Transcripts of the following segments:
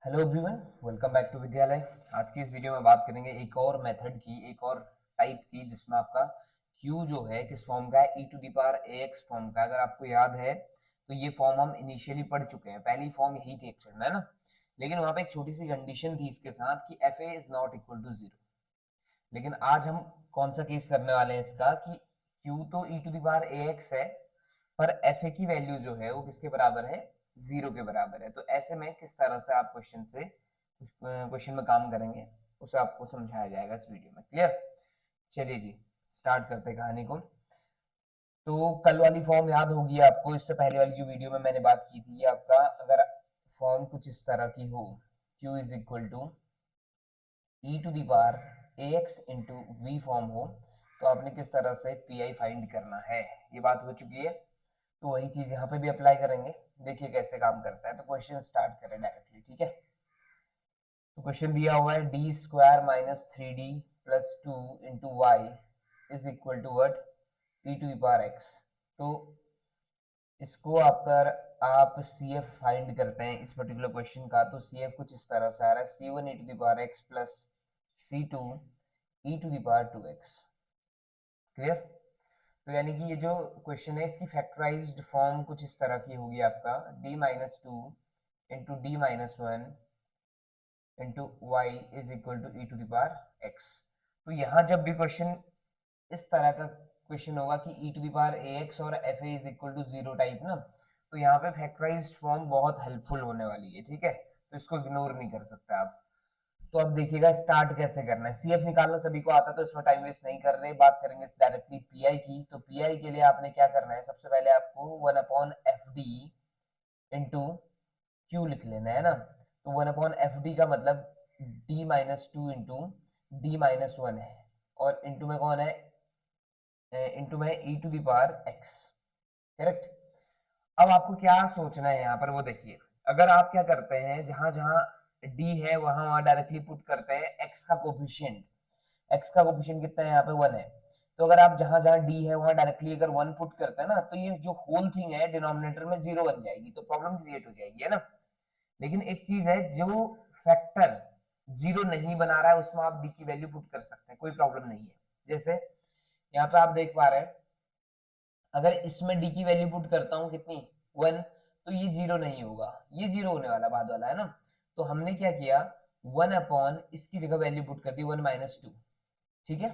Hello everyone, welcome back to Vidyalaya. आज की इस वीडियो में बात करेंगे एक और मेथड की, एक और टाइप की, जिसमें आपका q जो है किस फॉर्म का है, e to the power ax form का। अगर आपको याद है तो ये फॉर्म हम इनिशियली पढ़ चुके हैं, पहली फॉर्म यही थी एक्चुअल में, है ना। लेकिन वहां पे एक छोटी सी कंडीशन थी इसके साथ कि fa is not equal to zero. लेकिन आज हम कौन सा केस करने वाले हैं इसका कि q तो e to the power ax है, पर fa की वैल्यू जो है वो किसके बराबर है, जीरो के बराबर है। तो ऐसे में किस तरह से आप क्वेश्चन में काम करेंगे उसे आपको समझाया जाएगा इस वीडियो में। क्लियर? चलिए जी, स्टार्ट करते हैं कहानी को। तो कल वाली फॉर्म याद होगी आपको, इससे पहले वाली जो वीडियो में मैंने बात की थी, आपका अगर फॉर्म कुछ इस तरह की हो, q is equal to e to the power ax into V form हो, तो आपने किस तरह से पी फाइंड करना है, ये बात हो चुकी है। तो वही चीज यहाँ पे भी अप्लाई करेंगे, देखिए कैसे काम करता है। तो क्वेश्चन स्टार्ट करें डायरेक्टली, ठीक है। तो क्वेश्चन दिया हुआ है D square minus three D plus two into Y is equal to what, E to the power X. तो इसको आप सी एफ फाइंड करते हैं इस पर्टिकुलर क्वेश्चन का। तो सी एफ कुछ इस तरह से आ रहा है, C one e to the power x plus C two E to the power two x. Clear? तो यानी कि ये जो क्वेश्चन है इसकी फैक्टराइज्ड फॉर्म कुछ इस तरह की होगी आपका, D minus two into D minus one into Y is equal to E to the power X. तो यहाँ जब भी क्वेश्चन इस तरह का क्वेश्चन होगा कि E to the power A X और F A is equal to zero type ना, तो यहाँ पे फैक्टराइज्ड फॉर्म बहुत हेल्पफुल होने वाली है, ठीक है। तो इसको इग्नोर नहीं कर सकते आप। तो अब देखिएगा स्टार्ट कैसे करना है। सीएफ निकालना सभी को आता है, तो इसमें टाइम वेस्ट नहीं कर रहे, बात करेंगे डायरेक्टली पीआई की। तो पीआई के लिए आपने क्या करना है, सबसे पहले आपको one upon F D into Q लिख लेना है ना। तो वन अपॉन एफ डी का मतलब D minus two into D minus one है, और इंटू में कौन है, इंटू में ई टू दावर एक्स। करेक्ट? अब आपको क्या सोचना है यहाँ पर वो देखिए। अगर आप क्या करते हैं, जहां जहां डी है वहां वहां डायरेक्टली पुट करते हैं एक्स का कोफिशिएंट। एक्स का कोफिशिएंट कितना है यहाँ पे, वन है। तो अगर आप जहां जहां डी है वहां डायरेक्टली अगर वन पुट करते हैं ना, तो ये जो होल थिंग है डिनोमिनेटर में जीरो बन जाएगी, तो प्रॉब्लम क्रिएट हो जाएगी, है ना। लेकिन एक चीज है, जो फैक्टर जीरो नहीं बना रहा है उसमें आप डी की वैल्यू पुट कर सकते हैं, कोई प्रॉब्लम नहीं है। जैसे यहाँ पे आप देख पा रहे हैं, अगर इसमें डी की वैल्यू पुट करता हूँ कितनी, वन, तो ये जीरो नहीं होगा, ये जीरो होने वाला बाद वाला, है ना। तो हमने क्या किया, वन अपॉन इसकी जगह वैल्यू पुट कर दी वन माइनस टू, ठीक है।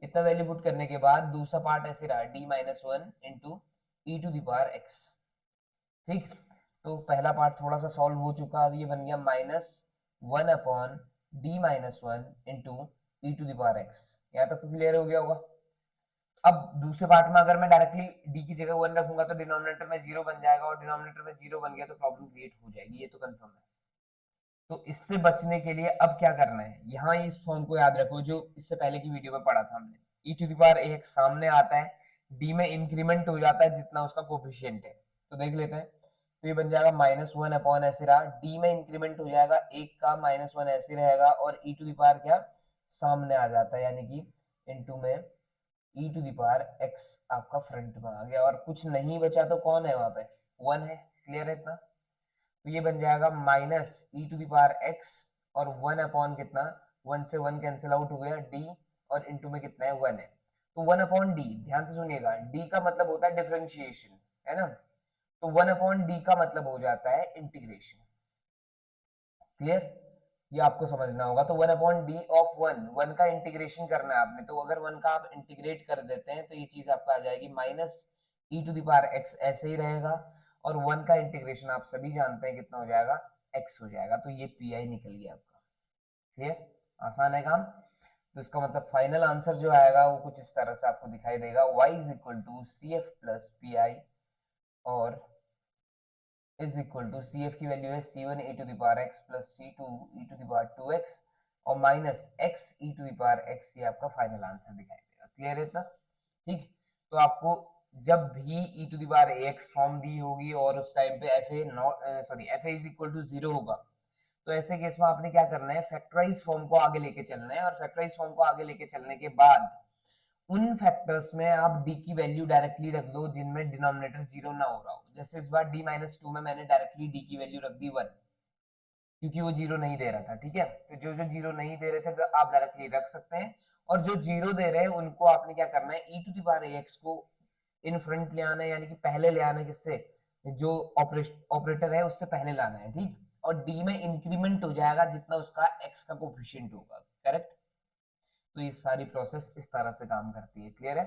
इतना वैल्यू पुट करने के बाद दूसरा पार्ट ऐसे रहा, D minus one into E to the power X. ठीक। तो पहला पार्ट थोड़ा सा सॉल्व हो चुका, अब ये बन गया minus one upon D minus one into E to the power X. यहाँ तक तो क्लियर हो गया होगा। अब दूसरे पार्ट में अगर मैं डायरेक्टली डी की जगह वन रखूंगा तो डिनोमिनेटर में जीरो बन जाएगा, और डिनोमिनेटर में जीरो बन गया तो प्रॉब्लम क्रिएट हो जाएगी, ये तो कंफर्म है। तो इससे बचने के लिए अब क्या करना है, यहाँ इस फॉर्म को याद रखो जो इससे पहले की वीडियो में पढ़ा था हमने। ई टू दावर एक सामने आता है, डी में इंक्रीमेंट हो जाता है जितना उसका कोफिशिएंट है। तो देख लेते हैं, तो ये बन जाएगा माइनस वन अपॉन ऐसे रहा, डी में इंक्रीमेंट हो जाएगा एक का, माइनस वन ऐसे रहेगा, और ई टू दावर क्या सामने आ जाता है, यानी कि इनटू में ई टू दावर एक्स आपका फ्रंट में आ गया, और कुछ नहीं बचा तो कौन है वहां पे, वन है। क्लियर है इतना? तो ये बन जाएगा minus E to the power X, और वन अपॉन कितना, वन से वन कैंसिल आउट हो गया, डी, और इनटू में कितना है, वन है। तो वन अपॉन डी, ध्यान से सुनिएगा, डी का मतलब होता है डिफरेंशिएशन, है ना। तो वन अपॉन डी का मतलब हो जाता है इंटीग्रेशन। क्लियर? ये आपको समझना होगा। तो one upon D of one, one का इंटीग्रेशन करना है आपने, तो अगर वन का आप इंटीग्रेट कर देते हैं तो ये चीज आपका आ जाएगी minus E to the power X, ऐसे ही रहेगा, और वन का इंटीग्रेशन आप सभी जानते हैं कितना हो जाएगा, एक्स हो जाएगा। तो ये पी आई निकल गया आपका। क्लियर? आसान है काम। तो इसका मतलब फाइनल आंसर जो आएगा वो कुछ इस तरह से आपको दिखाई देगा, y is equal to C F plus P I, और is equal to C F की वैल्यू है C one e to the power x plus C two E to the power two x, और minus x e to the power x, ये आपका final answer दिखाई देगा। Clear है इतना? ठीक। तो आपको जब भी E to the power X form दी होगी और उस टाइम पे F A not sorry F A is equal to zero होगा, तो ऐसे केस में आपने क्या करना है, फैक्टराइज फॉर्म को आगे लेके चलना है, और फैक्टराइज फॉर्म को आगे लेके चलने के बाद उन फैक्टर्स में आप डी की वैल्यू डायरेक्टली रख दो जिनमें डिनोमिनेटर जीरो ना हो रहा हो। जैसे इस बार डी माइनस टू में मैंने डायरेक्टली डी की वैल्यू रख दी वन, क्योंकि वो जीरो नहीं दे रहा था, ठीक है। तो जो जो जीरो नहीं दे रहे थे तो आप डायरेक्टली रख सकते हैं, और जो जीरो दे रहे हैं उनको आपने क्या करना है, ई टू दी पावर एक्स को इन फ्रंट ले आना है, यानी कि पहले ले आना है, किससे, जो ऑपरेटर है उससे पहले लाना है, ठीक। और डी में इंक्रीमेंट हो जाएगा जितना उसका एक्स का कोफिशिएंट होगा, करेक्ट। तो ये सारी प्रोसेस इस तरह से काम करती है, क्लियर है।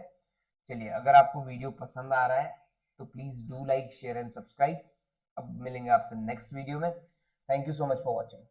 चलिए, अगर आपको वीडियो पसंद आ रहा है तो please do like share and subscribe. अब मिलेंगे आपसे नेक्स्ट वीडियो में। Thank you so much for watching.